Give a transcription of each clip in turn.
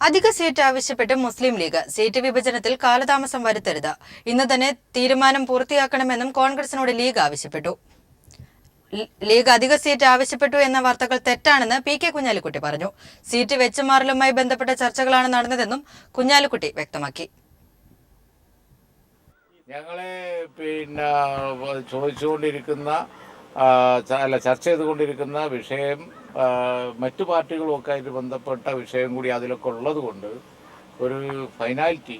അധിക സീറ്റ് ആവശ്യപ്പെട്ട് മുസ്ലിം league seat വിഭജനത്തിൽ കാലതാമസം വരുത്തരുത്. ഇന്ന് തന്നെ തീരുമാനം പൂർത്തിയാക്കണമെന്നും കോൺഗ്രസിനോട് ലീഗ് ആവശ്യപ്പെട്ടു. ലീഗ് അധിക സീറ്റ് ആവശ്യപ്പെട്ടു എന്ന വാർത്തകൾ തെറ്റാണെന്ന് പി കെ കുഞ്ഞാലിക്കുട്ടി പറഞ്ഞു. സീറ്റ് വെച്ചുമാറലുമായി ബന്ധപ്പെട്ട ചർച്ചകളാണ് നടന്നതെന്നും കുഞ്ഞാലിക്കുട്ടി വ്യക്തമാക്കി. ഞങ്ങളെ ചോദിച്ചുകൊണ്ടിരിക്കുന്ന ചർച്ച ചെയ്തുകൊണ്ടിരിക്കുന്ന വിഷയം മറ്റു പാർട്ടികളുമൊക്കെ ആയിട്ട് ബന്ധപ്പെട്ട വിഷയം കൂടി അതിലൊക്കെ ഉള്ളത് കൊണ്ട് ഒരു ഫൈനാലിറ്റി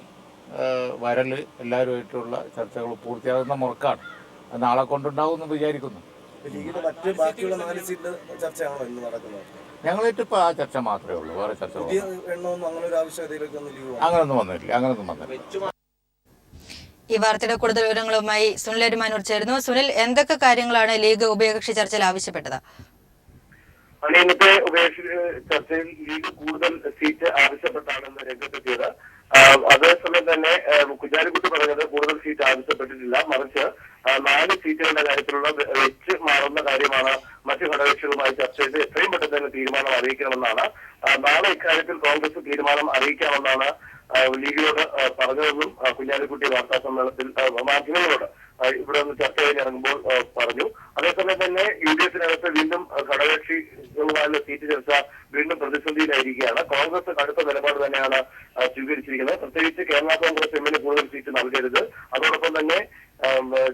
വരൽ എല്ലാവരുമായിട്ടുള്ള ചർച്ചകൾ പൂർത്തിയാകുന്ന മുറക്കാണ്. അത് നാളെ കൊണ്ടുണ്ടാവുമെന്ന് വിചാരിക്കുന്നു. ഞങ്ങളായിട്ട് ഇപ്പോൾ ആ ചർച്ച മാത്രമേ ഉള്ളൂ, വേറെ ചർച്ചകൾ അങ്ങനൊന്നും വന്നില്ല. ഈ വാർത്തയുടെ കൂടുതൽ വിവരങ്ങളുമായി സുനിൽ അരിമാനൂർ ചേരുന്നു. സുനിൽ, എന്തൊക്കെ കാര്യങ്ങളാണ് ലീഗ് ഉഭയകക്ഷി ചർച്ചയിൽ ആവശ്യപ്പെട്ടത്? ഇന്നത്തെ ഉഭയകക്ഷി ചർച്ചയിൽ ലീഗ് കൂടുതൽ സീറ്റ് ആവശ്യപ്പെട്ടാണെന്ന് രംഗത്തെത്തിയത്. അതേസമയം തന്നെ കുഞ്ഞാലിക്കുട്ടി പറഞ്ഞത് കൂടുതൽ സീറ്റ് ആവശ്യപ്പെട്ടിട്ടില്ല, മറിച്ച് 4 സീറ്റുകളുടെ കാര്യത്തിലുള്ള വെച്ച് മാറുന്ന കാര്യമാണ് മറ്റു ഘടകകക്ഷികളുമായി ചർച്ച ചെയ്ത് എത്രയും പെട്ടെന്ന് തന്നെ തീരുമാനം അറിയിക്കണമെന്നാണ്. നാളെ ഇക്കാര്യത്തിൽ കോൺഗ്രസ് തീരുമാനം അറിയിക്കാമെന്നാണ് ലീഗിനോട് പറഞ്ഞതെന്നും കുഞ്ഞാലിക്കുട്ടി വാർത്താ സമ്മേളനത്തിൽ മാധ്യമങ്ങളോട് ഇവിടെ നിന്ന് ചർച്ച കഴിഞ്ഞിറങ്ങുമ്പോൾ പറഞ്ഞു. അതേസമയം തന്നെ UDF-നകത്ത് വീണ്ടും ഘടകകക്ഷികളുമായുള്ള സീറ്റ് ചർച്ച വീണ്ടും പ്രതിസന്ധിയിലായിരിക്കുകയാണ്. കോൺഗ്രസ് കടുത്ത നിലപാട് തന്നെയാണ് സ്വീകരിച്ചിരിക്കുന്നത്. പ്രത്യേകിച്ച് കേരള കോൺഗ്രസ് എമ്മിന് കൂടുതൽ സീറ്റ് നൽകരുത്, അതോടൊപ്പം തന്നെ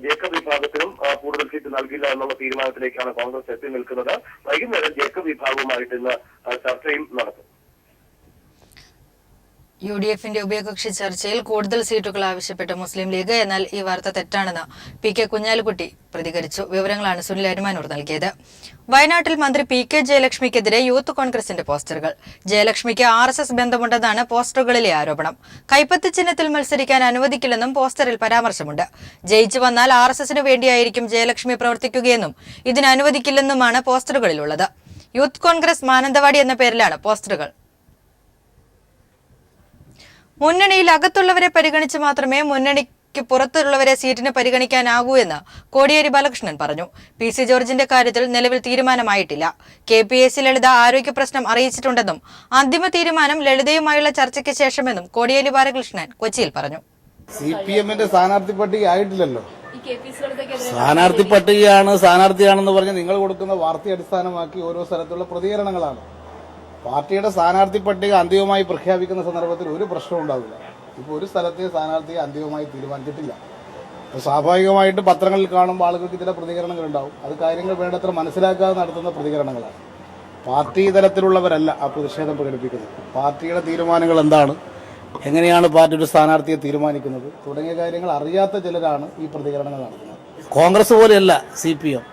ജേക്കബ് വിഭാഗത്തിനും കൂടുതൽ സീറ്റ് നൽകില്ല എന്നുള്ള തീരുമാനത്തിലേക്കാണ് കോൺഗ്രസ് എത്തി നിൽക്കുന്നത്. വൈകുന്നേരം ജേക്കബ് വിഭാഗവുമായിട്ട് ഇന്ന് ചർച്ചയും നടത്തും. UDF-ന്റെ ഉഭയകക്ഷി ചർച്ചയിൽ കൂടുതൽ സീറ്റുകൾ ആവശ്യപ്പെട്ട മുസ്ലിം ലീഗ്. എന്നാൽ ഈ വാർത്ത തെറ്റാണെന്ന് പി കെ കുഞ്ഞാലിക്കുട്ടി പ്രതികരിച്ചു. വിവരങ്ങളാണ് സുനിൽ അരിമാനൂർ നൽകിയത്. വയനാട്ടിൽ മന്ത്രി പി കെ ജയലക്ഷ്മിക്കെതിരെ യൂത്ത് കോൺഗ്രസിന്റെ പോസ്റ്ററുകൾ. ജയലക്ഷ്മിക്ക് RSS ബന്ധമുണ്ടെന്നാണ് പോസ്റ്ററുകളിലെ ആരോപണം. കൈപ്പത്തി ചിഹ്നത്തിൽ മത്സരിക്കാൻ അനുവദിക്കില്ലെന്നും പോസ്റ്ററിൽ പരാമർശമുണ്ട്. ജയിച്ചു വന്നാൽ RSS-ന് വേണ്ടിയായിരിക്കും ജയലക്ഷ്മി പ്രവർത്തിക്കുകയെന്നും ഇതിന് അനുവദിക്കില്ലെന്നുമാണ് പോസ്റ്ററുകളിലുള്ളത്. യൂത്ത് കോൺഗ്രസ് മാനന്തവാടി എന്ന പേരിലാണ് പോസ്റ്ററുകൾ. മുന്നണിയിൽ അകത്തുള്ളവരെ പരിഗണിച്ച് മാത്രമേ മുന്നണിക്ക് പുറത്തുള്ളവരെ സീറ്റിന് പരിഗണിക്കാനാകൂ എന്ന് കോടിയേരി ബാലകൃഷ്ണൻ പറഞ്ഞു. PC ജോർജിന്റെ കാര്യത്തിൽ നിലവിൽ തീരുമാനമായിട്ടില്ല. KPAC ലളിത ആരോഗ്യ പ്രശ്നം അറിയിച്ചിട്ടുണ്ടെന്നും അന്തിമ തീരുമാനം ലളിതയുമായുള്ള ചർച്ചയ്ക്ക് ശേഷമെന്നും കോടിയേരി ബാലകൃഷ്ണൻ കൊച്ചിയിൽ പറഞ്ഞു. CPM-ന്റെ സ്ഥാനാർത്ഥി പട്ടിക ആയിട്ടില്ലല്ലോ. സ്ഥാനാർത്ഥിയാണെന്ന് പറഞ്ഞ് നിങ്ങൾ കൊടുക്കുന്ന വാർത്തയെ അടിസ്ഥാനമാക്കി ഓരോ സ്ഥലത്തുള്ള പ്രതികരണങ്ങളാണ്. പാർട്ടിയുടെ സ്ഥാനാർത്ഥി പട്ടിക അന്തിമമായി പ്രഖ്യാപിക്കുന്ന സന്ദർഭത്തിൽ ഒരു പ്രശ്നവും ഉണ്ടാവില്ല. ഇപ്പോൾ ഒരു സ്ഥലത്തെ സ്ഥാനാർത്ഥിയെ അന്തിമമായി തീരുമാനിച്ചിട്ടില്ല. സ്വാഭാവികമായിട്ട് പത്രങ്ങളിൽ കാണുമ്പോൾ ആളുകൾക്ക് ചില പ്രതികരണങ്ങൾ ഉണ്ടാവും. അത് കാര്യങ്ങൾ വേണ്ടത്ര മനസ്സിലാക്കാതെ നടത്തുന്ന പ്രതികരണങ്ങളാണ്. പാർട്ടി തലത്തിലുള്ളവരല്ല ആ പ്രതിഷേധം പ്രകടിപ്പിക്കുന്നത്. പാർട്ടിയുടെ തീരുമാനങ്ങൾ എന്താണ്, എങ്ങനെയാണ് പാർട്ടി ഒരു സ്ഥാനാർത്ഥിയെ തീരുമാനിക്കുന്നത് തുടങ്ങിയ കാര്യങ്ങൾ അറിയാത്ത ചിലരാണ് ഈ പ്രതികരണങ്ങൾ നടത്തുന്നത്. കോൺഗ്രസ് പോലെയല്ല CPM.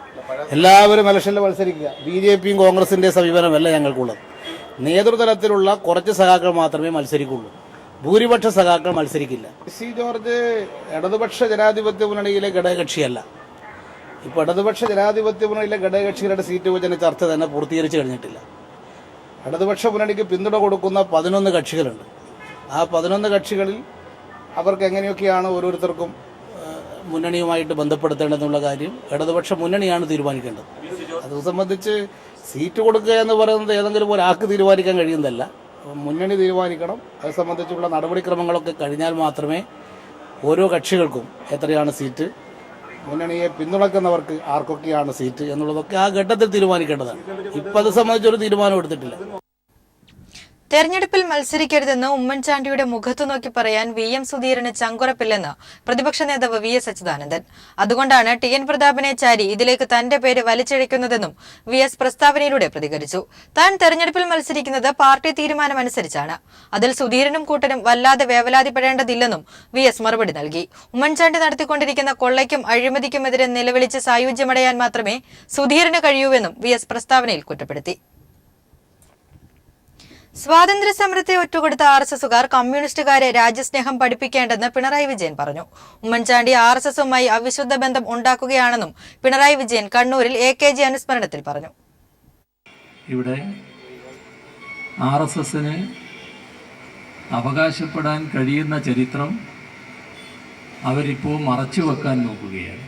എല്ലാവരും ഇലക്ഷനിൽ മത്സരിക്കുക. BJP-യും കോൺഗ്രസിന്റെ സമീപനമല്ല ഞങ്ങൾക്കുള്ളത്. നേതൃതലത്തിലുള്ള കുറച്ച് സഖാക്കൾ മാത്രമേ മത്സരിക്കുള്ളൂ. ഭൂരിപക്ഷ സഖാക്കൾ മത്സരിക്കില്ല. PC ജോർജ് ഇടതുപക്ഷ ജനാധിപത്യ മുന്നണിയിലെ ഘടകകക്ഷിയല്ല. ഇപ്പോൾ ഇടതുപക്ഷ ജനാധിപത്യ മുന്നണിയിലെ ഘടകകക്ഷികളുടെ സീറ്റ് വിഭജന ചർച്ച തന്നെ പൂർത്തീകരിച്ചു കഴിഞ്ഞിട്ടില്ല. ഇടതുപക്ഷ മുന്നണിക്ക് പിന്തുണ കൊടുക്കുന്ന 11 കക്ഷികളുണ്ട്. ആ 11 കക്ഷികളിൽ അവർക്ക് എങ്ങനെയൊക്കെയാണ് ഓരോരുത്തർക്കും മുന്നണിയുമായിട്ട് ബന്ധപ്പെടുത്തേണ്ടതെന്നുള്ള കാര്യം ഇടതുപക്ഷ മുന്നണിയാണ് തീരുമാനിക്കേണ്ടത്. അത് സംബന്ധിച്ച് സീറ്റ് കൊടുക്കുക എന്ന് പറയുന്നത് ഏതെങ്കിലും ഒരാൾക്ക് തീരുമാനിക്കാൻ കഴിയുന്നതല്ല, മുന്നണി തീരുമാനിക്കണം. അത് സംബന്ധിച്ചുള്ള നടപടിക്രമങ്ങളൊക്കെ കഴിഞ്ഞാൽ മാത്രമേ ഓരോ കക്ഷികൾക്കും എത്രയാണ് സീറ്റ്, മുന്നണിയെ പിന്തുണക്കുന്നവർക്ക് ആർക്കൊക്കെയാണ് സീറ്റ് എന്നുള്ളതൊക്കെ ആ ഘട്ടത്തിൽ തീരുമാനിക്കേണ്ടതാണ്. ഇപ്പം അത് സംബന്ധിച്ചൊരു തീരുമാനം എടുത്തിട്ടില്ല. തെരഞ്ഞെടുപ്പിൽ മത്സരിക്കരുതെന്ന് ഉമ്മൻചാണ്ടിയുടെ മുഖത്തു നോക്കി പറയാൻ VM സുധീരന് ചങ്കുറപ്പില്ലെന്ന് പ്രതിപക്ഷ നേതാവ് VS അച്യുതാനന്ദൻ. അതുകൊണ്ടാണ് TN പ്രതാപനെ ചാരി ഇതിലേക്ക് തന്റെ പേര് വലിച്ചിഴയ്ക്കുന്നതെന്നും VS പ്രസ്താവനയിലൂടെ പ്രതികരിച്ചു. താൻ തെരഞ്ഞെടുപ്പിൽ മത്സരിക്കുന്നത് പാർട്ടി തീരുമാനമനുസരിച്ചാണ്. അതിൽ സുധീരനും കൂട്ടരും വല്ലാതെ വേവലാതിപ്പെടേണ്ടതില്ലെന്നും VS മറുപടി നൽകി. ഉമ്മൻചാണ്ടി നടത്തിക്കൊണ്ടിരിക്കുന്ന കൊള്ളയ്ക്കും അഴിമതിക്കുമെതിരെ നിലവിളിച്ച് സായുജ്യമടയാൻ മാത്രമേ സുധീരന് കഴിയൂവെന്നും VS പ്രസ്താവനയിൽ കുറ്റപ്പെടുത്തി. സ്വാതന്ത്ര്യ സമരത്തെ ഒറ്റുകൊടുത്ത RSS-കാർ കമ്മ്യൂണിസ്റ്റുകാരെ രാജ്യസ്നേഹം പഠിപ്പിക്കേണ്ടെന്ന് പിണറായി വിജയൻ പറഞ്ഞു. ഉമ്മൻചാണ്ടി RSS-ഉമായി അവിശുദ്ധ ബന്ധം ഉണ്ടാക്കുകയാണെന്നും പിണറായി വിജയൻ കണ്ണൂരിൽ AKG അനുസ്മരണത്തിൽ പറഞ്ഞു. ഇവിടെ RSS-ന് അവകാശപ്പെടാൻ കഴിയുന്ന ചരിത്രം അവരിപ്പോൾ മറച്ചു വെക്കാൻ നോക്കുകയാണ്.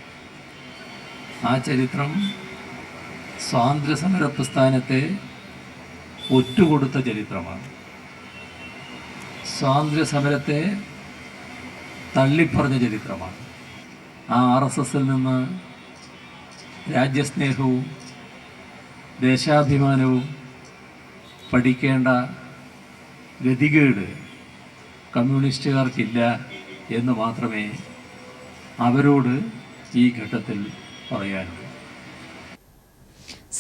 ആ ചരിത്രം സ്വാതന്ത്ര്യ സമര പ്രസ്ഥാനത്തെ ഒറ്റുകൊടുത്ത ചരിത്രമാണ്. സ്വാതന്ത്ര്യ സമരത്തെ തള്ളിപ്പറഞ്ഞ ചരിത്രമാണ്. ആ RSSൽ നിന്ന് രാജ്യസ്നേഹവും ദേശാഭിമാനവും പഠിക്കേണ്ട ഗതികേട് കമ്മ്യൂണിസ്റ്റുകാർക്കില്ല എന്ന് മാത്രമേ അവരോട് ഈ ഘട്ടത്തിൽ പറയാനുള്ളൂ.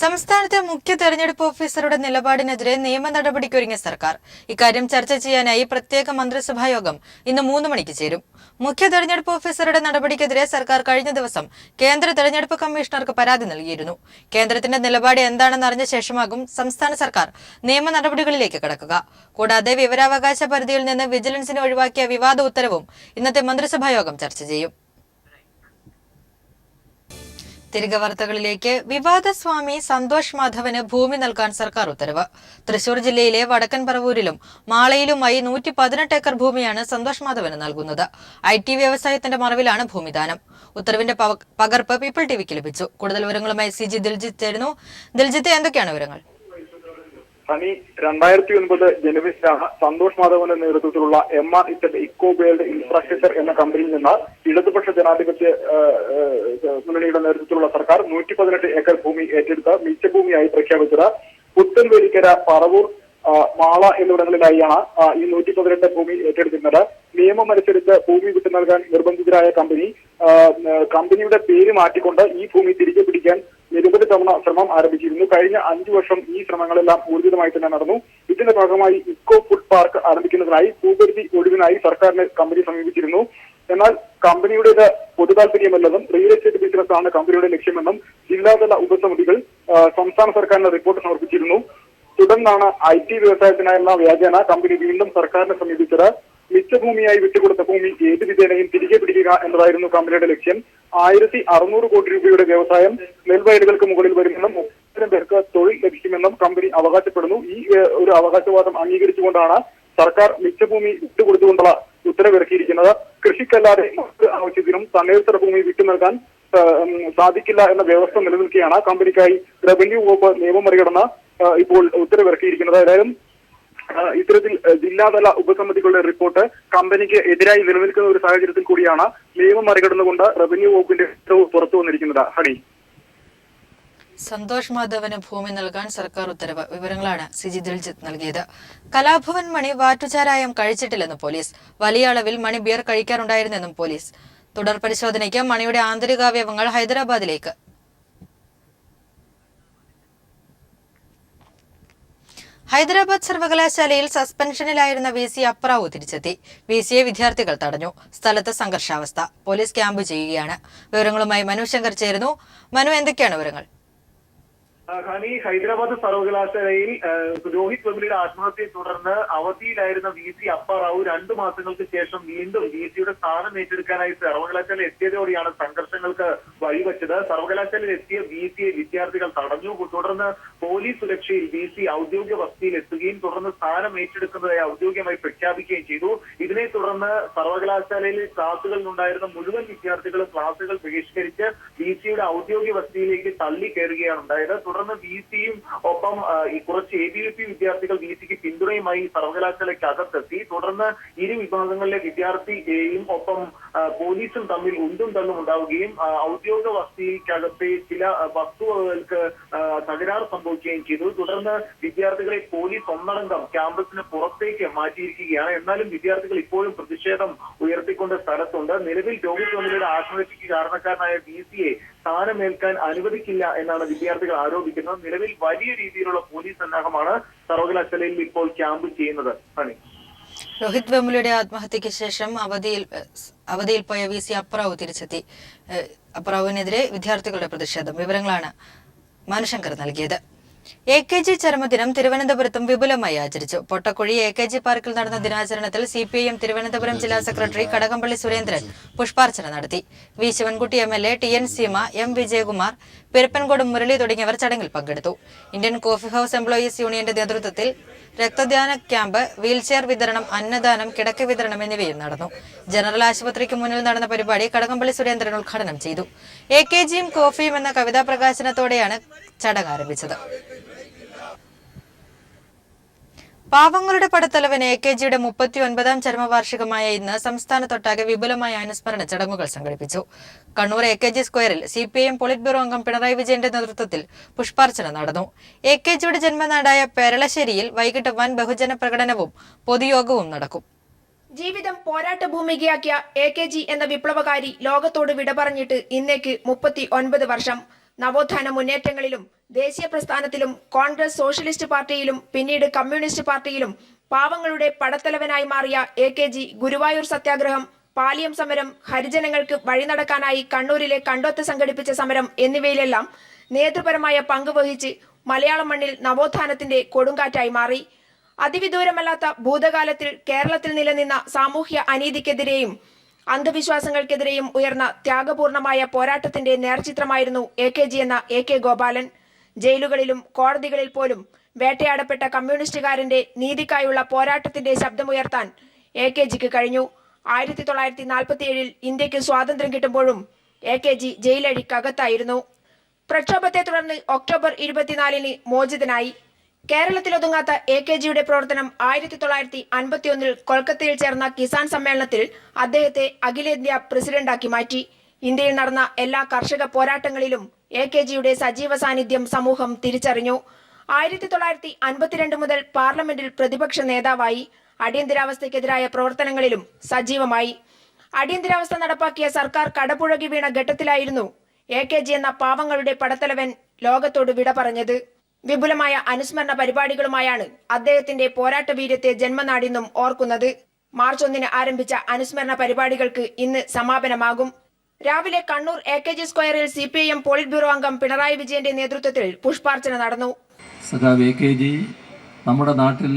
സംസ്ഥാനത്തെ മുഖ്യ തെരഞ്ഞെടുപ്പ് ഓഫീസറുടെ നിലപാടിനെതിരെ നിയമ നടപടിക്കൊരുങ്ങിയ സർക്കാർ. ഇക്കാര്യം ചർച്ച ചെയ്യാനായി പ്രത്യേക മന്ത്രിസഭാ യോഗം ഇന്ന് 3 മണിക്ക് ചേരും. മുഖ്യ തെരഞ്ഞെടുപ്പ് ഓഫീസറുടെ നടപടിക്കെതിരെ സർക്കാർ കഴിഞ്ഞ ദിവസം കേന്ദ്ര തെരഞ്ഞെടുപ്പ് കമ്മീഷണർക്ക് പരാതി നൽകിയിരുന്നു. കേന്ദ്രത്തിന്റെ നിലപാട് എന്താണെന്ന് അറിഞ്ഞ ശേഷമാകും സംസ്ഥാന സർക്കാർ നിയമ നടപടികളിലേക്ക് കടക്കുക. കൂടാതെ വിവരാവകാശ പരിധിയിൽ നിന്ന് വിജിലൻസിനെ ഒഴിവാക്കിയ വിവാദ ഉത്തരവും ഇന്നത്തെ മന്ത്രിസഭാ യോഗം ചർച്ച ചെയ്യും. തിരികെ വാർത്തകളിലേക്ക്. വിവാദ സ്വാമി സന്തോഷ് മാധവന് ഭൂമി നൽകാൻ സർക്കാർ ഉത്തരവ്. തൃശൂർ ജില്ലയിലെ വടക്കൻ പറവൂരിലും മാളയിലുമായി 118 ഏക്കർ ഭൂമിയാണ് സന്തോഷ് മാധവന് നൽകുന്നത്. IT വ്യവസായത്തിന്റെ മറവിലാണ് ഭൂമിദാനം. ഉത്തരവിന്റെ പകർപ്പ് പീപ്പിൾ ടിവിക്ക് ലഭിച്ചു. കൂടുതൽ വിവരങ്ങളുമായി CG ദിൽജിത്ത് ചേരുന്നു. ദിൽജിത്ത്, എന്തൊക്കെയാണ് വിവരങ്ങൾ? 2009 ജനുവരിയിലാണ് സന്തോഷ് മാധവന്റെ നേതൃത്വത്തിലുള്ള MR ഇക്കോ വേൾഡ് ഇൻഫ്രാസ്ട്രക്ചർ എന്ന കമ്പനിയിൽ നിന്ന് ഇടതുപക്ഷ ജനാധിപത്യ മുന്നണിയുടെ നേതൃത്വത്തിലുള്ള സർക്കാർ 118 ഏക്കർ ഭൂമി ഏറ്റെടുത്ത് മിച്ചഭൂമിയായി പ്രഖ്യാപിച്ചത്. പുത്തൻവേലിക്കര, പറവൂർ, മാള എന്നിവിടങ്ങളിലായാണ് ഈ 118 ഭൂമി ഏറ്റെടുക്കുന്നത്. നിയമമനുസരിച്ച് ഭൂമി വിട്ടു നൽകാൻ നിർബന്ധിതരായ കമ്പനിയുടെ പേര് മാറ്റിക്കൊണ്ട് ഈ ഭൂമി തിരികെ പിടിക്കാൻ നിരവധി തവണ ശ്രമം ആരംഭിച്ചിരുന്നു. കഴിഞ്ഞ 5 വർഷം ഈ ശ്രമങ്ങളെല്ലാം ഊർജിതമായി തന്നെ നടന്നു. ഇതിന്റെ ഭാഗമായി ഇക്കോ ഫുഡ് പാർക്ക് ആരംഭിക്കുന്നതിനായി ഭൂപരിധി ഒഴിവിനായി സർക്കാരിനെ കമ്പനി സമീപിച്ചിരുന്നു. എന്നാൽ കമ്പനിയുടേത് പൊതു താല്പര്യമല്ലെന്നും റിയൽ എസ്റ്റേറ്റ് ബിസിനസ് ആണ് കമ്പനിയുടെ ലക്ഷ്യമെന്നും ജില്ലാതല ഉപസമിതികൾ സംസ്ഥാന സർക്കാരിന് റിപ്പോർട്ട് സമർപ്പിച്ചിരുന്നു. തുടർന്നാണ് IT വ്യവസായത്തിനായുള്ള വ്യാജേന കമ്പനി വീണ്ടും സർക്കാരിനെ സമീപിച്ചത്. മിച്ചഭൂമിയായി വിട്ടുകൊടുത്ത ഭൂമി ഏത് വിധേനയും തിരികെ പിടിക്കുക എന്നതായിരുന്നു കമ്പനിയുടെ ലക്ഷ്യം. 1600 കോടി രൂപയുടെ വ്യവസായം നെൽവയലുകൾക്ക് മുകളിൽ വരുമെന്നും 30,000 പേർക്ക് തൊഴിൽ ലഭിക്കുമെന്നും കമ്പനി അവകാശപ്പെടുന്നു. ഈ ഒരു അവകാശവാദം അംഗീകരിച്ചുകൊണ്ടാണ് സർക്കാർ മിച്ചഭൂമി വിട്ടുകൊടുത്തുകൊണ്ടുള്ള ഉത്തരവിറക്കിയിരിക്കുന്നത്. കൃഷിക്കല്ലാതെ മറ്റ് ആവശ്യത്തിനും തണ്ണീർത്തട ഭൂമി വിട്ടു നൽകാൻ സാധിക്കില്ല എന്ന വ്യവസ്ഥ നിലനിൽക്കുകയാണ് കമ്പനിക്കായി റവന്യൂ വകുപ്പ് നിയമം മറികടന്ന് ഇപ്പോൾ ഉത്തരവിറക്കിയിരിക്കുന്നത്. ഏതായാലും ഇത്തരത്തിൽ ജില്ലാതല ഉപസമിതികളുടെ റിപ്പോർട്ട് കമ്പനിക്ക് എതിരായി നിലനിൽക്കുന്ന ഒരു സാഹചര്യത്തിൽ കൂടിയാണ് നിയമം മറികടന്നുകൊണ്ട് റവന്യൂ വകുപ്പിന്റെ ഉത്തരവ് പുറത്തു വന്നിരിക്കുന്നത്. ഹണി, സന്തോഷ് മാധവന് ഭൂമി നൽകാൻ സർക്കാർ ഉത്തരവ്. വിവരങ്ങളാണ് CG ദിൽജിത്ത് നൽകിയത്. കലാഭവൻ മണി വാറ്റുചാരായം കഴിച്ചിട്ടില്ലെന്ന് പോലീസ്. വലിയ അളവിൽ മണി ബിയർ കഴിക്കാറുണ്ടായിരുന്നെന്നും പോലീസ്. തുടർ പരിശോധനയ്ക്ക് മണിയുടെ ആന്തരികാവയവങ്ങൾ ഹൈദരാബാദിലേക്ക്. ഹൈദരാബാദ് സർവകലാശാലയിൽ സസ്പെൻഷനിലായിരുന്ന VC അപ്രാവു തിരിച്ചെത്തി. VCയെ വിദ്യാർത്ഥികൾ തടഞ്ഞു. സ്ഥലത്ത് സംഘർഷാവസ്ഥ. പോലീസ് ക്യാമ്പ് ചെയ്യുകയാണ്. വിവരങ്ങളുമായി മനു ശങ്കർ ചേരുന്നു. മനു, എന്തൊക്കെയാണ് വിവരങ്ങൾ? ഹൈദരാബാദ് സർവകലാശാലയിൽ രോഹിത് വെമുലയുടെ ആത്മഹത്യയെ തുടർന്ന് അവധിയിലായിരുന്ന VC അപ്പാറാവു 2 മാസങ്ങൾക്ക് ശേഷം വീണ്ടും VCയുടെ സ്ഥാനം ഏറ്റെടുക്കാനായി സർവകലാശാല എത്തിയതോടെയാണ് സംഘർഷങ്ങൾക്ക് വഴിവെച്ചത്. സർവകലാശാലയിൽ എത്തിയ VCയെ വിദ്യാർത്ഥികൾ തടഞ്ഞു. തുടർന്ന് പോലീസ് സുരക്ഷയിൽ VC ഔദ്യോഗിക വസതിയിൽ എത്തുകയും തുടർന്ന് സ്ഥാനം ഏറ്റെടുക്കുന്നതായി ഔദ്യോഗികമായി പ്രഖ്യാപിക്കുകയും ചെയ്തു. ഇതിനെ തുടർന്ന് സർവകലാശാലയിൽ ക്ലാസുകളിലുണ്ടായിരുന്ന മുഴുവൻ വിദ്യാർത്ഥികളും ക്ലാസുകൾ ബഹിഷ്കരിച്ച് VCയുടെ ഔദ്യോഗിക വസതിയിലേക്ക് തള്ളി കയറുകയാണ് ഉണ്ടായത്. തുടർന്ന് VCയും ഒപ്പം കുറച്ച് ABVP വിദ്യാർത്ഥികൾ VCക്ക് പിന്തുണയുമായി സർവകലാശാലയ്ക്ക് അകത്തെത്തി. തുടർന്ന് ഇരു വിഭാഗങ്ങളിലെ വിദ്യാർത്ഥിയെയും ഒപ്പം പോലീസും തമ്മിൽ ഉന്തും തള്ളും ഉണ്ടാവുകയും ഔദ്യോഗിക വസതിക്കകത്തെ ചില വസ്തുവകകൾക്ക് തകരാറ് സംഭവിക്കുകയും ചെയ്തു. തുടർന്ന് വിദ്യാർത്ഥികളെ പോലീസ് ഒന്നടങ്കം ക്യാമ്പസിന് പുറത്തേക്ക് മാറ്റിയിരിക്കുകയാണ്. എന്നാലും വിദ്യാർത്ഥികൾ ഇപ്പോഴും പ്രതിഷേധം ഉയർത്തിക്കൊണ്ട് സ്ഥലത്തുണ്ട്. നിലവിൽ രോഹിത് വെമുലയുടെ ആത്മഹത്യക്ക് കാരണക്കാരനായ VCയെ സ്ഥാനമേൽക്കാൻ അനുവദിക്കില്ല എന്നാണ് വിദ്യാർത്ഥികൾ ആരോപിക്കുന്നത്. നിലവിൽ വലിയ രീതിയിലുള്ള പോലീസ് സന്നാഹമാണ് സർവകലാശാലയിൽ ഇപ്പോൾ ക്യാമ്പ് ചെയ്യുന്നത്. രോഹിത് വെമുലയുടെ ആത്മഹത്യക്ക് ശേഷം അവധിയിൽ പോയ VC അപ്രാവു തിരിച്ചെത്തി. അപ്രാവുവിനെതിരെ വിദ്യാർത്ഥികളുടെ പ്രതിഷേധം. വിവരങ്ങളാണ് മനുശങ്കർ നൽകിയത്. AKG ചരമദിനം തിരുവനന്തപുരത്തും വിപുലമായി ആചരിച്ചു. പൊട്ടക്കുഴി AKG പാർക്കിൽ നടന്ന ദിനാചരണത്തിൽ CPIM തിരുവനന്തപുരം ജില്ലാ സെക്രട്ടറി കടകംപള്ളി സുരേന്ദ്രൻ പുഷ്പാർച്ചന നടത്തി. V Sivankutty MLA, TN Seema, M Vijayakumar, പെരുപ്പൻകോട് Murali തുടങ്ങിയവർ ചടങ്ങിൽ പങ്കെടുത്തു. ഇന്ത്യൻ കോഫി ഹൌസ് എംപ്ലോയീസ് യൂണിയന്റെ നേതൃത്വത്തിൽ രക്തദാന ക്യാമ്പ്, വീൽചെയർ വിതരണം, അന്നദാനം, കിടക്ക വിതരണം എന്നിവയും നടന്നു. ജനറൽ ആശുപത്രിക്ക് മുന്നിൽ നടന്ന പരിപാടി കടകംപള്ളി സുരേന്ദ്രൻ ഉദ്ഘാടനം ചെയ്തു. AKGയും കോഫിയും എന്ന കവിതാ പ്രകാശനത്തോടെയാണ് ചടങ്ങ് ആരംഭിച്ചത്. പാവങ്ങളുടെ പടത്തലവൻ AKGയുടെ 39ാം ചരമവാർഷികമായ ഇന്ന് സംസ്ഥാനത്തൊട്ടാകെ വിപുലമായ അനുസ്മരണ ചടങ്ങുകൾ സംഘടിപ്പിച്ചു. കണ്ണൂർ AKG സ്ക്വയറിൽ CPIM പോളിറ്റ് ബ്യൂറോ അംഗം പിണറായി വിജയന്റെ നേതൃത്വത്തിൽ പുഷ്പാർച്ചന നടന്നു. AKGയുടെ ജന്മനാടായ പെരളശ്ശേരിയിൽ വൈകിട്ട് വൻ ബഹുജന പ്രകടനവും പൊതുയോഗവും നടക്കും. ജീവിതം പോരാട്ട ഭൂമികയാക്കിയ AKG എന്ന വിപ്ലവകാരി ലോകത്തോട് വിട പറഞ്ഞിട്ട് ഇന്നേക്ക് 39 വർഷം. നവോത്ഥാന മുന്നേറ്റങ്ങളിലും ദേശീയ പ്രസ്ഥാനത്തിലും കോൺഗ്രസ് സോഷ്യലിസ്റ്റ് പാർട്ടിയിലും പിന്നീട് കമ്മ്യൂണിസ്റ്റ് പാർട്ടിയിലും പാവങ്ങളുടെ പടത്തലവനായി മാറിയ AKG ഗുരുവായൂർ സത്യാഗ്രഹം, പാലിയം സമരം, ഹരിജനങ്ങൾക്ക് വഴിനടക്കാനായി കണ്ണൂരിലെ കണ്ടോത്ത് സംഘടിപ്പിച്ച സമരം എന്നിവയിലെല്ലാം നേതൃപരമായ പങ്ക് വഹിച്ച് മലയാളം മണ്ണിൽ നവോത്ഥാനത്തിന്റെ കൊടുങ്കാറ്റായി മാറി. അതിവിദൂരമല്ലാത്ത ഭൂതകാലത്തിൽ കേരളത്തിൽ നിലനിന്ന സാമൂഹ്യ അനീതിക്കെതിരെയും അന്ധവിശ്വാസങ്ങൾക്കെതിരെയും ഉയർന്ന ത്യാഗപൂർണമായ പോരാട്ടത്തിന്റെ നേർചിത്രമായിരുന്നു AKG എന്ന AK ഗോപാലൻ. ജയിലുകളിലും കോടതികളിൽ പോലും വേട്ടയാടപ്പെട്ട കമ്മ്യൂണിസ്റ്റുകാരന്റെ നീതിക്കായുള്ള പോരാട്ടത്തിന്റെ ശബ്ദമുയർത്താൻ AKGക്ക് കഴിഞ്ഞു. 1947 ഇന്ത്യക്ക് സ്വാതന്ത്ര്യം കിട്ടുമ്പോഴും AKG ജയിലഴിക്കകത്തായിരുന്നു. പ്രക്ഷോഭത്തെ തുടർന്ന് ഒക്ടോബർ 24 മോചിതനായി. കേരളത്തിലൊതുങ്ങാത്ത AKGയുടെ പ്രവർത്തനം 1951 കൊൽക്കത്തയിൽ ചേർന്ന കിസാൻ സമ്മേളനത്തിൽ അദ്ദേഹത്തെ അഖിലേന്ത്യാ പ്രസിഡന്റാക്കി മാറ്റി. ഇന്ത്യയിൽ നടന്ന എല്ലാ കർഷക പോരാട്ടങ്ങളിലും AKGയുടെ സജീവ സാന്നിധ്യം സമൂഹം തിരിച്ചറിഞ്ഞു. 1952 മുതൽ പാർലമെന്റിൽ പ്രതിപക്ഷ നേതാവായി. അടിയന്തരാവസ്ഥയ്ക്കെതിരായ പ്രവർത്തനങ്ങളിലും സജീവമായി. അടിയന്തരാവസ്ഥ നടപ്പാക്കിയ സർക്കാർ കടപുഴകി വീണ ഘട്ടത്തിലായിരുന്നു AKG എന്ന പാവങ്ങളുടെ പടത്തലവൻ ലോകത്തോട് വിട പറഞ്ഞത്. വിപുലമായ അനുസ്മരണ പരിപാടികളുമായാണ് അദ്ദേഹത്തിന്റെ പോരാട്ട വീര്യത്തെ ജന്മനാടിന്നും ഓർക്കുന്നത്. മാർച്ച് 1 ആരംഭിച്ച അനുസ്മരണ പരിപാടികൾക്ക് ഇന്ന് സമാപനമാകും. രാവിലെ കണ്ണൂർ AKG സ്ക്വയറിൽ CPIM പോളിറ്റ് ബ്യൂറോ അംഗം പിണറായി വിജയന്റെ നേതൃത്വത്തിൽ പുഷ്പാർച്ചന നടന്നു. സഖാവ് AKG നമ്മുടെ നാട്ടിൽ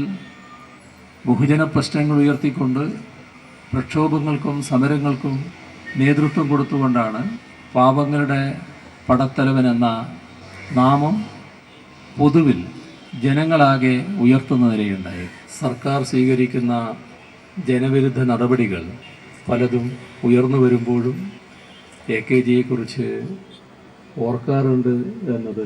ബഹുജന പ്രശ്നങ്ങൾ ഉയർത്തിക്കൊണ്ട് പ്രക്ഷോഭങ്ങൾക്കും സമരങ്ങൾക്കും നേതൃത്വം കൊടുത്തുകൊണ്ടാണ് പാവങ്ങളുടെ പടത്തലവൻ എന്ന നാമം പൊതുവിൽ ജനങ്ങളാകെ ഉയർത്തുന്ന നിലയുണ്ടായി. സർക്കാർ സ്വീകരിക്കുന്ന ജനവിരുദ്ധ നടപടികൾ പലതും ഉയർന്നു വരുമ്പോഴും AKGയെക്കുറിച്ച് ഓർക്കാറുണ്ട് എന്നത്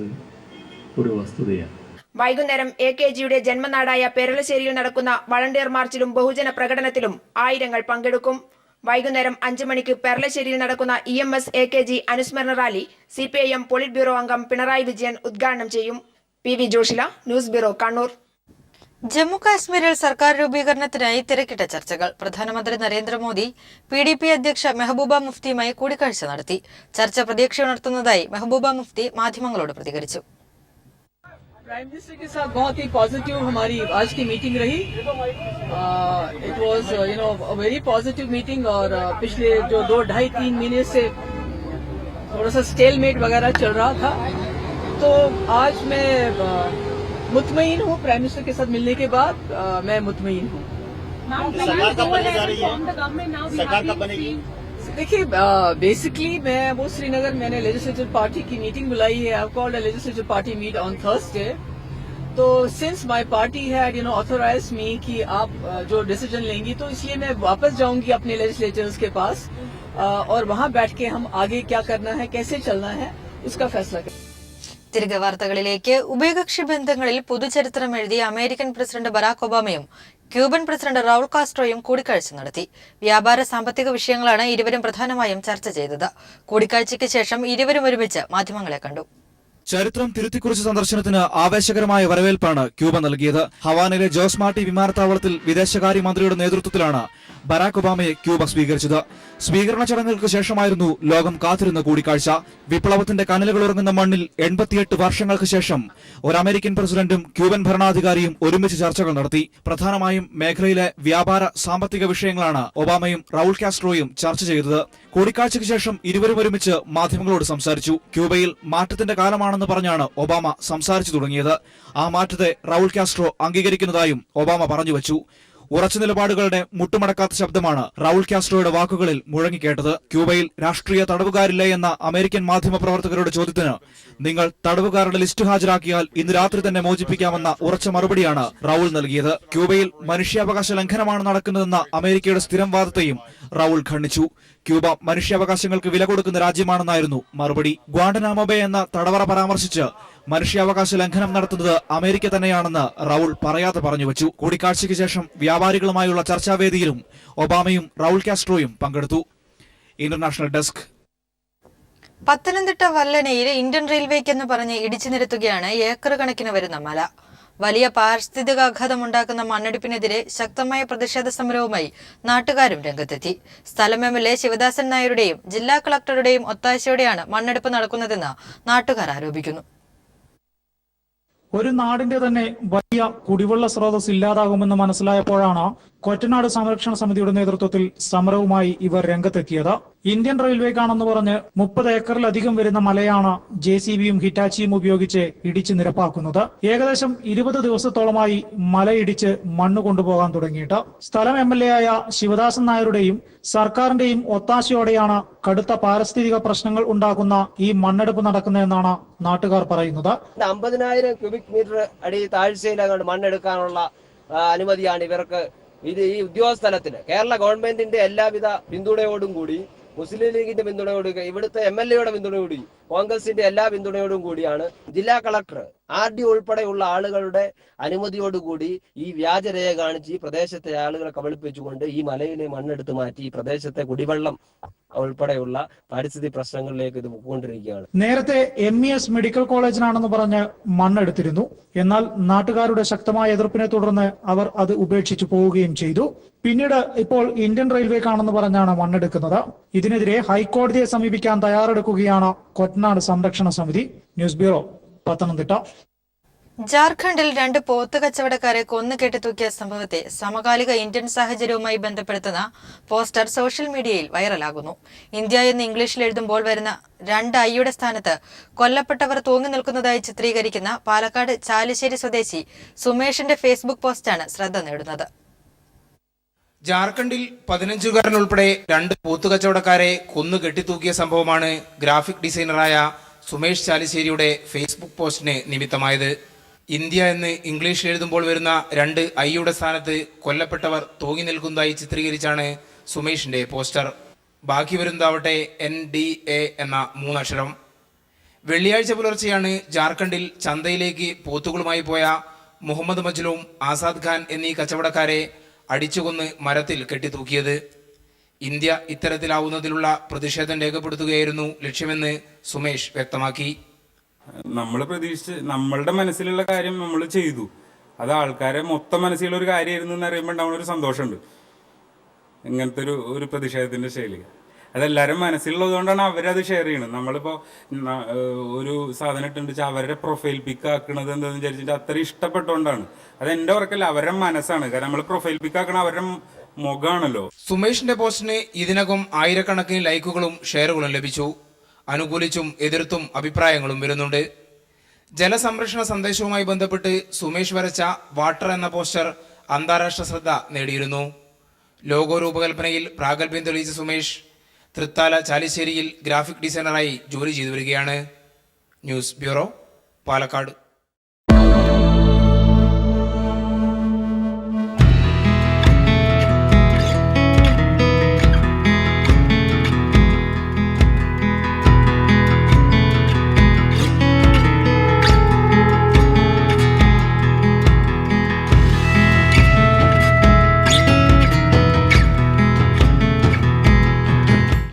ഒരു വസ്തുതയാണ്. വൈകുന്നേരം AKGയുടെ ജന്മനാടായ പെരളശ്ശേരിയിൽ നടക്കുന്ന വളണ്ടിയർ മാർച്ചിലും ബഹുജന പ്രകടനത്തിലും ആയിരങ്ങൾ പങ്കെടുക്കും. വൈകുന്നേരം 5 മണിക്ക് പെരളശ്ശേരിയിൽ നടക്കുന്ന EMS AKG അനുസ്മരണ റാലി CPIM പോളിറ്റ് ബ്യൂറോ അംഗം പിണറായി വിജയൻ ഉദ്ഘാടനം ചെയ്യും. PV Joshila, news bureau, Kannur. Jammu കാശ്മീരിൽ സർക്കാർ രൂപീകരണത്തിനായി തിരക്കിട്ട ചർച്ചകൾ. പ്രധാനമന്ത്രി നരേന്ദ്രമോദി PDP അധ്യക്ഷ മെഹബൂബ മുഫ്തിയുമായി കൂടിക്കാഴ്ച നടത്തി. ചർച്ച പ്രതീക്ഷയുണർത്തുന്നതായി മെഹബൂബ മുഫ്തി മാധ്യമങ്ങളോട് പ്രതികരിച്ചു. प्राइम मिनिस्टर के साथ बहुत ही पॉजिटिव हमारी आज की मीटिंग रही. It was a very positive meeting और पिछले जो 2-2.5-3 महीने से थोड़ा सा स्टेलमेट वगैरह चल रहा था, तो आज मैं मुतमईन हूँ. प्राइम मिनिस्टर के साथ मिलने के बाद मैं मुतमईन हूँ. देखिए, बेसिकली मैं वो श्रीनगर मैंने लेजिस्लेटिव पार्टी की मीटिंग बुलाई है. I have called a legislative party meet on Thursday. तो since my party had authorise me कि आप जो डिसीजन लेंगी, तो इसलिए मैं वापस जाऊंगी अपने लेजिस्लेटर्स के पास और वहां बैठ के हम आगे क्या करना है, कैसे चलना है, उसका फैसला करें. തിരികെ വാർത്തകളിലേക്ക്. ഉഭയകക്ഷി ബന്ധങ്ങളിൽ പുതുചരിത്രം എഴുതിയ അമേരിക്കൻ പ്രസിഡന്റ് ബറാക് ഒബാമയും ക്യൂബൻ പ്രസിഡന്റ് റൗൾ കാസ്ട്രോയും കൂടിക്കാഴ്ച നടത്തി. വ്യാപാര സാമ്പത്തിക വിഷയങ്ങളാണ് ഇരുവരും പ്രധാനമായും ചർച്ച ചെയ്തത്. കൂടിക്കാഴ്ചയ്ക്ക് ശേഷം ഇരുവരും ഒരുമിച്ച് മാധ്യമങ്ങളെ കണ്ടു. ചരിത്രം തിരുത്തിക്കുറിച്ച സന്ദർശനത്തിന് ആവേശകരമായ വരവേൽപ്പാണ് ക്യൂബ നൽകിയത്. ഹവാനയിലെ ജോസ് മാർട്ടി വിമാനത്താവളത്തിൽ വിദേശകാര്യമന്ത്രിയുടെ നേതൃത്വത്തിലാണ് ബറാക് ഒബാമയെ ക്യൂബ സ്വീകരിച്ചത്. സ്വീകരണ ചടങ്ങുകൾക്ക് ശേഷമായിരുന്നു ലോകം കാത്തിരുന്ന കൂടിക്കാഴ്ച. വിപ്ലവത്തിന്റെ കനലുകൾ ഉറങ്ങുന്ന മണ്ണിൽ 88 വർഷങ്ങൾക്ക് ശേഷം ഒരു അമേരിക്കൻ പ്രസിഡന്റും ക്യൂബൻ ഭരണാധികാരിയും ഒരുമിച്ച് ചർച്ചകൾ നടത്തി. പ്രധാനമായും മേഖലയിലെ വ്യാപാര സാമ്പത്തിക വിഷയങ്ങളാണ് ഒബാമയും റൗൾ കാസ്ട്രോയും ചർച്ച ചെയ്തത്. കൂടിക്കാഴ്ചയ്ക്ക് ശേഷം ഇരുവരും ഒരുമിച്ച് മാധ്യമങ്ങളോട് സംസാരിച്ചു. ക്യൂബയിൽ മാറ്റത്തിന്റെ കാലമാണെന്ന് പറഞ്ഞാണ് ഒബാമ സംസാരിച്ചു തുടങ്ങിയത്. ആ മാറ്റത്തെ റൗൾ കാസ്ട്രോ അംഗീകരിക്കുന്നതായും ഒബാമ പറഞ്ഞുവച്ചു. ഉറച്ച നിലപാടുകളുടെ മുട്ടുമടക്കാത്ത ശബ്ദമാണ് റൗൾ കാസ്ട്രോയുടെ വാക്കുകളിൽ മുഴങ്ങിക്കേട്ടത്. ക്യൂബയിൽ രാഷ്ട്രീയ തടവുകാരില്ലേ എന്ന അമേരിക്കൻ മാധ്യമപ്രവർത്തകരുടെ ചോദ്യത്തിന് നിങ്ങൾ തടവുകാരുടെ ലിസ്റ്റ് ഹാജരാക്കിയാൽ ഇന്ന് രാത്രി തന്നെ മോചിപ്പിക്കാമെന്ന ഉറച്ച മറുപടിയാണ് റൗൾ നൽകിയത്. ക്യൂബയിൽ മനുഷ്യാവകാശ ലംഘനമാണ് നടക്കുന്നതെന്ന അമേരിക്കയുടെ സ്ഥിരം വാദത്തെയും റൗൾ ഖണ്ഡിച്ചു. ക്യൂബ മനുഷ്യാവകാശങ്ങൾക്ക് വില കൊടുക്കുന്ന രാജ്യമാണെന്നായിരുന്നു മറുപടി. ഗ്വാണ്ടനാമോ ബേ എന്ന തടവറ പരാമർശിച്ച് മനുഷ്യാവകാശ ലംഘനം നടത്തുന്നത് അമേരിക്ക തന്നെയാണെന്ന് റൗൾ പറയാതെ പറഞ്ഞു വെച്ചു. കൂടിക്കാഴ്ചയ്ക്ക് ശേഷം വ്യാപാരികളുമായുള്ള ചർച്ചാവേദിയിലും ഒബാമയും റൗൾ കാസ്ട്രോയും പങ്കെടുത്തു. International desk. പത്തനംതിട്ട വല്ലനയിൽ ഇന്ത്യൻ റെയിൽവേക്കെന്ന് പറഞ്ഞ് ഇടിച്ചു നിരത്തുകയാണ് ഏക്കർ കണക്കിന് വരുന്ന മല. വലിയ പാരിസ്ഥിതികാഘാതമുണ്ടാക്കുന്ന മണ്ണിടിപ്പിനെതിരെ ശക്തമായ പ്രതിഷേധ സമരവുമായി നാട്ടുകാരും രംഗത്തെത്തി. സ്ഥലം MLA ശിവദാസൻ നായരുടെയും ജില്ലാ കളക്ടറുടെയും ഒത്താശയോടെയാണ് മണ്ണെടുപ്പ് നടക്കുന്നതെന്ന് നാട്ടുകാർ ആരോപിക്കുന്നു. ഒരു നാടിന്റെ തന്നെ വലിയ കുടിവെള്ള സ്രോതസ് ഇല്ലാതാകുമെന്ന് മനസ്സിലായപ്പോഴാണ് കൊറ്റനാട് സംരക്ഷണ സമിതിയുടെ നേതൃത്വത്തിൽ സമരവുമായി ഇവർ രംഗത്തെത്തിയത്. ഇന്ത്യൻ റെയിൽവേക്കാണെന്ന് പറഞ്ഞ് 30 ഏക്കറിലധികം വരുന്ന മലയാണ് JCBയും ഹിറ്റാച്ചിയും ഉപയോഗിച്ച് ഇടിച്ചു നിരപ്പാക്കുന്നത്. ഏകദേശം 20 ദിവസത്തോളമായി മലയിടിച്ച് മണ്ണ് കൊണ്ടുപോകാൻ തുടങ്ങിയിട്ട്. സ്ഥലം MLA ആയ ശിവദാസൻ നായരുടെയും സർക്കാരിന്റെയും ഒത്താശയോടെയാണ് കടുത്ത പാരിസ്ഥിതിക പ്രശ്നങ്ങൾ ഉണ്ടാക്കുന്ന ഈ മണ്ണെടുപ്പ് നടക്കുന്നതെന്നാണ് നാട്ടുകാർ പറയുന്നത്. 50,000 ക്യൂബിക് മീറ്റർ അടി താഴ്ചയിലങ്ങോട്ട് മണ്ണെടുക്കാനുള്ള അനുമതിയാണ് ഇവർക്ക്. ഇത് ഈ ഉദ്യോഗസ്ഥലത്തിന് കേരള ഗവൺമെന്റിന്റെ എല്ലാവിധ പിന്തുണയോടും കൂടി, മുസ്ലിം ലീഗിന്റെ പിന്തുണയോടും, ഇവിടുത്തെ MLAയുടെ പിന്തുണയോടുകൂടി, കോൺഗ്രസിന്റെ എല്ലാ പിന്തുണയോടും കൂടിയാണ് ജില്ലാ കളക്ടർ RD ഉൾപ്പെടെയുള്ള ആളുകളുടെ അനുമതിയോടുകൂടി ഈ വ്യാജരേഖ കാണിച്ച് ഈ പ്രദേശത്തെ ആളുകളെ കബളിപ്പിച്ചുകൊണ്ട് ഈ മലയിലെ മണ്ണെടുത്ത് മാറ്റി ഈ പ്രദേശത്തെ കുടിവെള്ളം ഉൾപ്പെടെയുള്ള പരിസ്ഥിതി പ്രശ്നങ്ങളിലേക്ക് ഇത് പോയിക്കൊണ്ടിരിക്കുകയാണ്. നേരത്തെ MES മെഡിക്കൽ കോളേജിനാണെന്ന് പറഞ്ഞ് മണ്ണെടുത്തിരുന്നു. എന്നാൽ നാട്ടുകാരുടെ ശക്തമായ എതിർപ്പിനെ തുടർന്ന് അവർ അത് ഉപേക്ഷിച്ചു പോവുകയും ചെയ്തു. പിന്നീട് ഇപ്പോൾ ഇന്ത്യൻ റെയിൽവേക്കാണെന്ന് പറഞ്ഞാണ് മണ്ണെടുക്കുന്നത്. ഇതിനെതിരെ ഹൈക്കോടതിയെ സമീപിക്കാൻ തയ്യാറെടുക്കുകയാണ് കൊറ്റനാട് സംരക്ഷണ സമിതി. News bureau, Pathanamthitta. ജാർഖണ്ഡിൽ 2 പോത്ത് കച്ചവടക്കാരെ കൊന്നു കെട്ടിത്തൂക്കിയ സംഭവത്തെ സമകാലിക ഇന്ത്യൻ സാഹചര്യവുമായി ബന്ധപ്പെടുത്തുന്ന പോസ്റ്റർ സോഷ്യൽ മീഡിയയിൽ വൈറലാകുന്നു. ഇന്ത്യ എന്ന് ഇംഗ്ലീഷിൽ എഴുതുമ്പോൾ വരുന്ന 2 ഐയുടെ സ്ഥാനത്ത് കൊല്ലപ്പെട്ടവർ തൂങ്ങി നിൽക്കുന്നതായി ചിത്രീകരിക്കുന്ന പാലക്കാട് ചാലിശ്ശേരി സ്വദേശി സുമേഷിന്റെ ഫേസ്ബുക്ക് പോസ്റ്റാണ് ശ്രദ്ധ നേടുന്നത്. ജാർഖണ്ഡിൽ 15-കാരനുൾപ്പെടെ 2 പോത്തുകച്ചവടക്കാരെ കൊന്നു കെട്ടിത്തൂക്കിയ സംഭവമാണ് ഗ്രാഫിക് ഡിസൈനറായ സുമേഷ് ചാലിശ്ശേരിയുടെ ഫേസ്ബുക്ക് പോസ്റ്റിന് നിമിത്തമായത്. ഇന്ത്യ എന്ന് ഇംഗ്ലീഷിൽ എഴുതുമ്പോൾ വരുന്ന 2 ഐയുടെ സ്ഥാനത്ത് കൊല്ലപ്പെട്ടവർ തൂങ്ങി നിൽക്കുന്നതായി ചിത്രീകരിച്ചാണ് സുമേഷിന്റെ പോസ്റ്റർ. ബാക്കി വരുന്നതാവട്ടെ NDA എന്ന 3 അക്ഷരം. വെള്ളിയാഴ്ച പുലർച്ചെയാണ് ജാർഖണ്ഡിൽ ചന്തയിലേക്ക് പോത്തുകളുമായി പോയ മുഹമ്മദ് മജ്ലൂം, ആസാദ് ഖാൻ എന്നീ കച്ചവടക്കാരെ അടിച്ചുകൊന്ന് മരത്തിൽ കെട്ടിത്തൂക്കിയത്. ഇന്ത്യ ഇത്തരത്തിലാവുന്നതിലുള്ള പ്രതിഷേധം രേഖപ്പെടുത്തുകയായിരുന്നു ലക്ഷ്യമെന്ന് സുമേഷ് വ്യക്തമാക്കി. നമ്മൾ പ്രതീക്ഷിച്ച് നമ്മളുടെ മനസ്സിലുള്ള കാര്യം നമ്മൾ ചെയ്തു. അത് ആൾക്കാരെ മൊത്തം മനസ്സിലുള്ള ഒരു കാര്യമായിരുന്നു എന്ന് അറിയുമ്പോൾ ഉണ്ടാവുന്ന ഒരു സന്തോഷമുണ്ട്. ഇങ്ങനത്തെ ഒരു പ്രതിഷേധത്തിന്റെ ശൈലി അതെല്ലാവരും മനസ്സിലുള്ളത് കൊണ്ടാണ് അവരത് ഷെയർ ചെയ്യണത്. നമ്മളിപ്പോൾ ഒരു സാധനം ഇട്ടുണ്ട് വെച്ചാൽ അവരുടെ പ്രൊഫൈൽ പിക്ക് ആക്കണത് എന്താണെന്ന് വിചാരിച്ചിട്ട് അത്ര ഇഷ്ടപ്പെട്ടുകൊണ്ടാണ്. അത് എൻ്റെ ഉറക്കല്ല, അവരുടെ മനസ്സാണ്. കാരണം നമ്മൾ പ്രൊഫൈൽ പിക്ക് ആക്കണ അവരുടെ മുഖമാണല്ലോ. സുമേഷിന്റെ പോസ്റ്റിന് ഇതിനകം ആയിരക്കണക്കിന് ലൈക്കുകളും ഷെയറുകളും ലഭിച്ചു. അനുകൂലിച്ചും എതിർത്തും അഭിപ്രായങ്ങളും വരുന്നുണ്ട്. ജലസംരക്ഷണ സന്ദേശവുമായി ബന്ധപ്പെട്ട് സുമേഷ് വരച്ച വാട്ടർ എന്ന പോസ്റ്റർ അന്താരാഷ്ട്ര ശ്രദ്ധ നേടിയിരുന്നു. ലോഗോ രൂപകൽപ്പനയിൽ പ്രാഗൽഭ്യം തെളിയിച്ച സുമേഷ് തൃത്താല ചാലിശ്ശേരിയിൽ ഗ്രാഫിക് ഡിസൈനറായി ജോലി ചെയ്തു വരികയാണ്. News bureau, Palakkad.